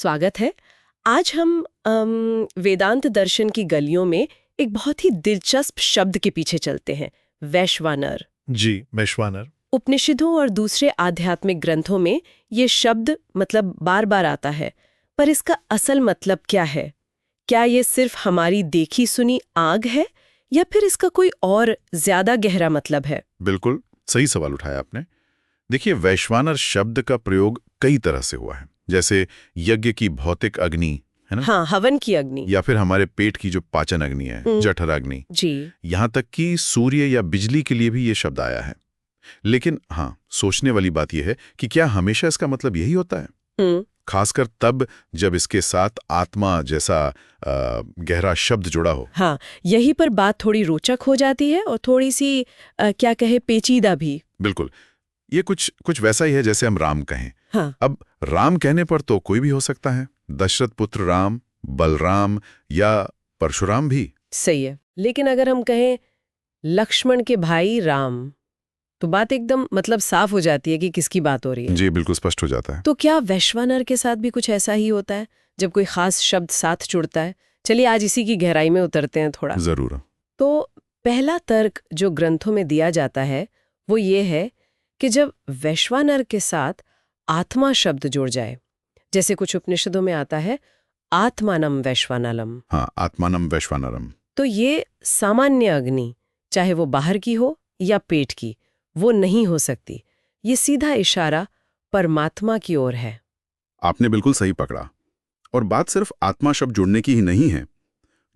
स्वागत है। आज हम वेदांत दर्शन की गलियों में एक बहुत ही दिलचस्प शब्द के पीछे चलते हैं, वैश्वानर। जी, वैश्वानर। उपनिषदों और दूसरे आध्यात्मिक ग्रंथों में ये शब्द मतलब बार बार आता है, पर इसका असल मतलब क्या है? क्या ये सिर्फ हमारी देखी सुनी आग है या फिर इसका कोई और ज्यादा गहरा मतलब है? बिल्कुल सही सवाल उठाया आपने। देखिए, वैश्वानर शब्द का प्रयोग कई तरह से हुआ है, जैसे यज्ञ की भौतिक अग्नि है ना। हाँ, हवन की अग्नि। या फिर हमारे पेट की जो पाचन अग्नि है, जठर अग्नि। जी। यहाँ तक कि सूर्य या बिजली के लिए भी ये शब्द आया है। लेकिन हाँ, सोचने वाली बात यह है कि क्या हमेशा इसका मतलब यही होता है? खासकर तब जब इसके साथ आत्मा जैसा गहरा शब्द जुड़ा हो। हाँ, यहीं पर बात थोड़ी रोचक हो जाती है और थोड़ी सी क्या कहे, पेचीदा भी। बिल्कुल, ये कुछ वैसा ही है जैसे हम राम कहें। हाँ। अब राम कहने पर तो कोई भी हो सकता है, दशरथ पुत्र राम, बलराम या परशुराम भी। सही है, लेकिन अगर हम कहें लक्ष्मण के भाई राम, तो बात एकदम मतलब साफ हो जाती है कि किसकी बात हो रही है। जी, बिल्कुल स्पष्ट हो जाता है। तो क्या वैश्वानर के साथ भी कुछ ऐसा ही होता है जब कोई खास शब्द साथ जुड़ता है? चलिए आज इसी की गहराई में उतरते हैं थोड़ा। जरूर। तो पहला तर्क जो ग्रंथों में दिया जाता है वो ये है कि जब वैश्वानर के साथ आत्मा शब्द जुड़ जाए, जैसे कुछ उपनिषदों में आता है आत्मानम वैश्वानलम। हाँ, आत्मानम वैश्वानरम। तो ये सामान्य अग्नि, चाहे वो बाहर की हो या पेट की, वो नहीं हो सकती। ये सीधा इशारा परमात्मा की ओर है। आपने बिल्कुल सही पकड़ा। और बात सिर्फ आत्मा शब्द जुड़ने की ही नहीं है।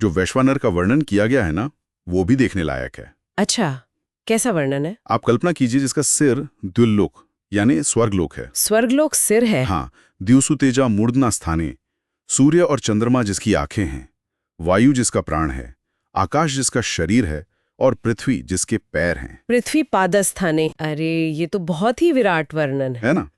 जो वैश्वानर का वर्णन किया गया है ना, वो भी देखने लायक है। अच्छा, कैसा वर्णन है? आप कल्पना कीजिए, जिसका सिर द्युलोक यानी स्वर्गलोक है। स्वर्गलोक सिर है? हाँ, द्युसु तेजा मूर्धना स्थाने। सूर्य और चंद्रमा जिसकी आंखें हैं, वायु जिसका प्राण है, आकाश जिसका शरीर है और पृथ्वी जिसके पैर हैं। पृथ्वी पादस्थाने। अरे ये तो बहुत ही विराट वर्णन है ना?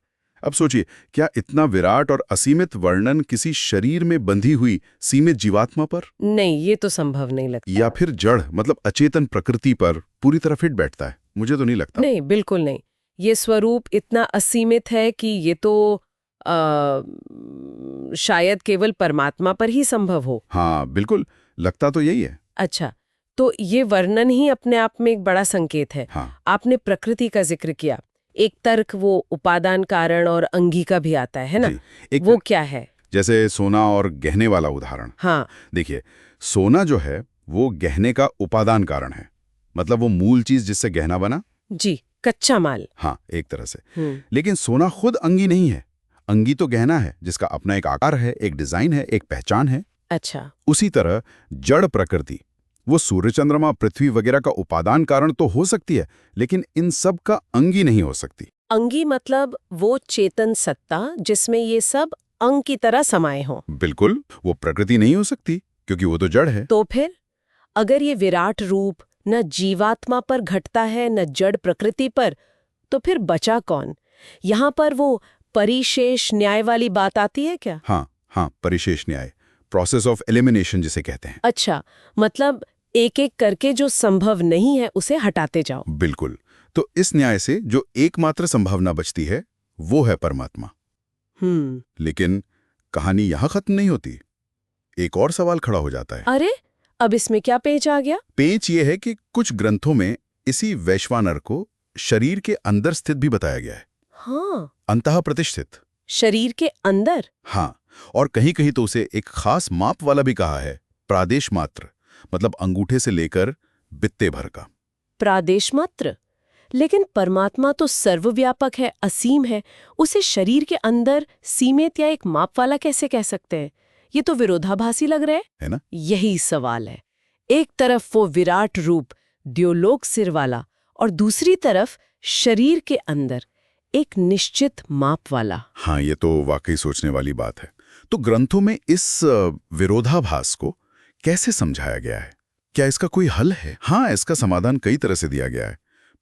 अब सोचिए, क्या इतना विराट और असीमित वर्णन किसी शरीर में बंधी हुई सीमित जीवात्मा पर? नहीं, ये तो संभव नहीं लगता। या फिर जड़ मतलब अचेतन प्रकृति पर पूरी तरह फिट बैठता है? मुझे तो नहीं लगता। नहीं, बिल्कुल नहीं। ये स्वरूप इतना असीमित है कि ये तो शायद केवल परमात्मा पर ही संभव हो। हाँ, बिल्कुल, लगता तो यही है। अच्छा, तो ये वर्णन ही अपने आप में एक बड़ा संकेत है। हाँ। आपने प्रकृति का जिक्र किया, एक तर्क वो उपादान कारण और अंगी का भी आता है ना? वो क्या है? जैसे सोना और गहने वाला उदाहरण। हाँ। देखिए, सोना जो है वो गहने का उपादान कारण है, मतलब वो मूल चीज जिससे गहना बना। जी, कच्चा माल। हाँ, एक तरह से। लेकिन सोना खुद अंगी नहीं है। अंगी तो गहना है जिसका अपना एक आकार है, एक डिजाइन है, एक पहचान है। अच्छा। उसी तरह जड़ प्रकृति, वो सूर्य चंद्रमा पृथ्वी वगैरह का उपादान कारण तो हो सकती है, लेकिन इन सब का अंगी नहीं हो सकती। अंगी मतलब वो चेतन सत्ता जिसमें ये सब अंग की तरह समाये हों। बिल्कुल, वो प्रकृति नहीं हो सकती क्योंकि वो तो जड़ है। तो फिर अगर ये विराट रूप न जीवात्मा पर घटता है न जड़ प्रकृति पर, तो फिर बचा कौन? यहाँ पर वो परिशेष न्याय वाली बात आती है क्या? हाँ, परिशेष न्याय, प्रोसेस ऑफ एलिमिनेशन जिसे कहते हैं। अच्छा, मतलब एक एक करके जो संभव नहीं है उसे हटाते जाओ। बिल्कुल। तो इस न्याय से जो एकमात्र संभावना बचती है वो है परमात्मा। लेकिन कहानी यहां खत्म नहीं होती। एक और सवाल खड़ा हो जाता है। अरे, अब इसमें क्या पेच आ गया? पेच ये है कि कुछ ग्रंथों में इसी वैश्वानर को शरीर के अंदर स्थित भी बताया गया है। हाँ, अंतः प्रतिष्ठित। शरीर के अंदर? हाँ, और कहीं कहीं तो उसे एक खास माप वाला भी कहा है, प्रादेश मात्र, मतलब अंगूठे से लेकर बित्ते भर का। प्रादेश मात्र? लेकिन परमात्मा तो सर्वव्यापक है, असीम है, उसे शरीर के अंदर सीमित या एक माप वाला कैसे कह सकते हैं? ये तो विरोधाभासी लग रहा है ना? यही सवाल है। एक तरफ वो विराट रूप द्योलोक सिर वाला और दूसरी तरफ शरीर के अंदर एक निश्चित माप वाला। हाँ, ये तो वाकई सोचने वाली बात है। तो ग्रंथों में इस विरोधाभास को कैसे समझाया गया है? क्या इसका कोई हल है? हाँ, इसका समाधान कई तरह से दिया गया है।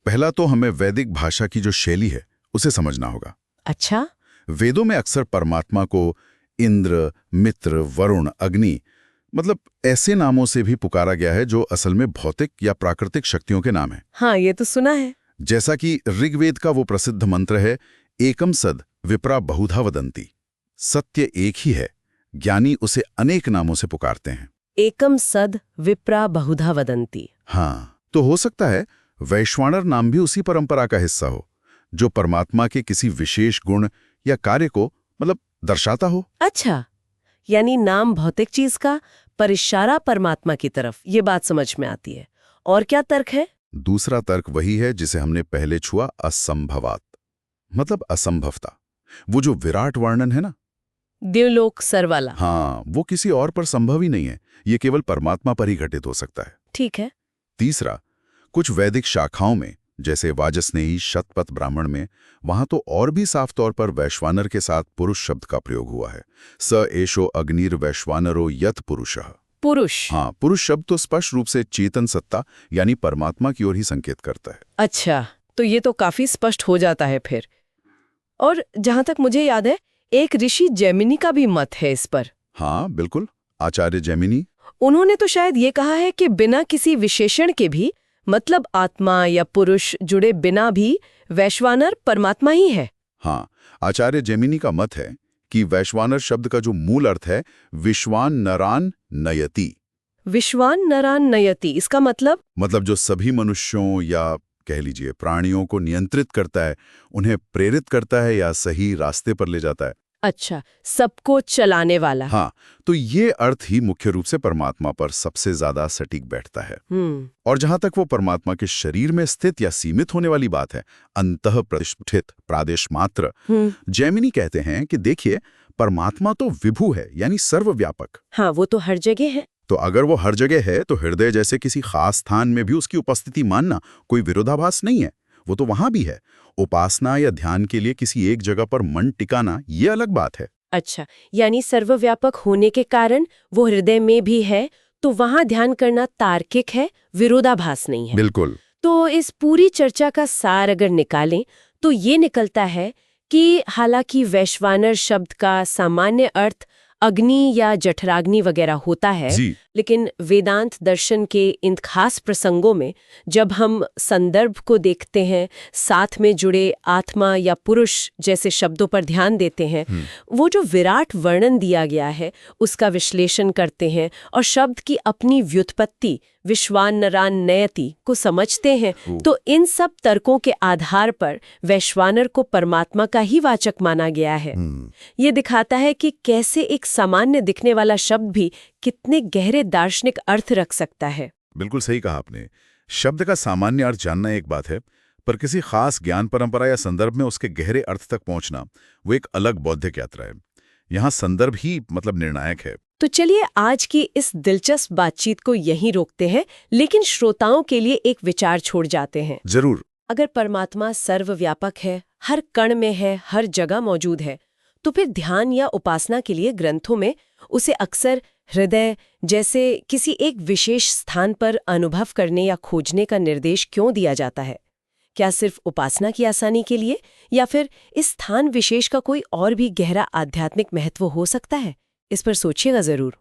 पहला तो हमें वैदिक भाषा की जो शैली है उसे समझना होगा। अच्छा? वेदों में अक्सर परमात्मा को इंद्र, मित्र, वरुण, अग्नि, मतलब ऐसे नामों से भी पुकारा गया है जो असल में भौतिक या प्राकृतिक शक्तियों के नाम हैं। हाँ, ये तो सुना है। जैसा कि ऋग्वेद का वो प्रसिद्ध मंत्र है, एकम सद विप्रा बहुधा वदंती, सत्य एक ही है ज्ञानी उसे अनेक नामों से पुकारते हैं। एकम सद विप्रा बहुधा वदंती। हाँ, तो हो सकता है वैश्वानर नाम भी उसी परंपरा का हिस्सा हो, जो परमात्मा के किसी विशेष गुण या कार्य को दर्शाता हो। अच्छा, यानी नाम भौतिक चीज का पर इशारा परमात्मा की तरफ, ये बात समझ में आती है। और क्या तर्क है? दूसरा तर्क वही है जिसे हमने पहले छुआ, असंभवात, असंभवता। वो जो विराट वर्णन है ना, देवलोक सर वाला। हाँ, वो किसी और पर संभव ही नहीं है, ये केवल परमात्मा पर ही घटित हो सकता है। ठीक है। तीसरा, कुछ वैदिक शाखाओं में जैसे वाजस्नेही शतपथ ब्राह्मण में, वहां तो और भी साफ तौर पर वैश्वानर के साथ पुरुष शब्द का प्रयोग हुआ है। स एषो अग्निर वैश्वानरो यत पुरुषः। पुरुष। हाँ, पुरुष शब्द तो स्पष्ट रूप से चेतन सत्ता यानी परमात्मा की ओर ही संकेत करता है। अच्छा, तो ये तो काफी स्पष्ट हो जाता है फिर। और जहां तक मुझे याद है, एक ऋषि जैमिनी का भी मत है इस पर। हाँ बिल्कुल, आचार्य जैमिनी। उन्होंने तो शायद ये कहा है कि बिना किसी विशेषण के भी, मतलब आत्मा या पुरुष जुड़े बिना भी, वैश्वानर परमात्मा ही है। हाँ, आचार्य जैमिनी का मत है कि वैश्वानर शब्द का जो मूल अर्थ है विश्वान नरान नयति। विश्वान नरान नयति, इसका मतलब जो सभी मनुष्यों या कह लीजिए प्राणियों को नियंत्रित करता है, उन्हें प्रेरित करता है या सही रास्ते पर ले जाता है। अच्छा, सबको चलाने वाला। हाँ, तो ये अर्थ ही मुख्य रूप से परमात्मा पर सबसे ज्यादा सटीक बैठता है। और जहां तक वो परमात्मा के शरीर में स्थित या सीमित होने वाली बात है, अंतः प्रतिष्ठित प्रादेश मात्र, जैमिनी कहते हैं कि देखिए, परमात्मा तो विभु है यानी सर्वव्यापक। हाँ, वो तो हर जगह है। तो अगर वो हर जगह है तो हृदय जैसे किसी खास स्थान में भी उसकी उपस्थिति मानना कोई विरोधाभास नहीं है, वो तो वहां भी है। उपासना या ध्यान के लिए किसी एक जगह पर मन टिकाना ये अलग बात है। अच्छा, यानी सर्वव्यापक होने के कारण वो हृदय में भी है, तो वहां ध्यान करना तार्किक है, विरोधाभास नहीं है। बिल्कुल। तो इस पूरी चर्चा का सार अगर निकालें तो ये निकलता है कि हालांकि वैश्वानर शब्द का सामान्य अर्थ अग्नि या जठराग्नि वगैरह होता है, लेकिन वेदांत दर्शन के इन खास प्रसंगों में जब हम संदर्भ को देखते हैं, साथ में जुड़े आत्मा या पुरुष जैसे शब्दों पर ध्यान देते हैं, वो जो विराट वर्णन दिया गया है उसका विश्लेषण करते हैं और शब्द की अपनी व्युत्पत्ति विश्वान नरान नयति को समझते हैं, तो इन सब तर्कों के आधार पर वैश्वानर को परमात्मा का ही वाचक माना गया है। ये दिखाता है कि कैसे एक सामान्य दिखने वाला शब्द भी कितने गहरे दार्शनिक अर्थ रख सकता है। बिल्कुल सही कहा आपने। शब्द का सामान्य अर्थ जानना एक बात है, पर किसी खास ज्ञान परंपरा या संदर्भ में उसके गहरे अर्थ तक पहुंचना वो एक अलग बौद्धिक यात्रा है। यहाँ संदर्भ ही निर्णायक है। तो चलिए आज की इस दिलचस्प बातचीत को यहीं रोकते हैं, लेकिन श्रोताओं के लिए एक विचार छोड़ जाते हैं। जरूर। अगर परमात्मा सर्वव्यापक है, हर कण में है, हर जगह मौजूद है, तो फिर ध्यान या उपासना के लिए ग्रंथों में उसे अक्सर हृदय जैसे किसी एक विशेष स्थान पर अनुभव करने या खोजने का निर्देश क्यों दिया जाता है? क्या सिर्फ उपासना की आसानी के लिए, या फिर इस स्थान विशेष का कोई और भी गहरा आध्यात्मिक महत्व हो सकता है? इस पर सोचिएगा जरूर।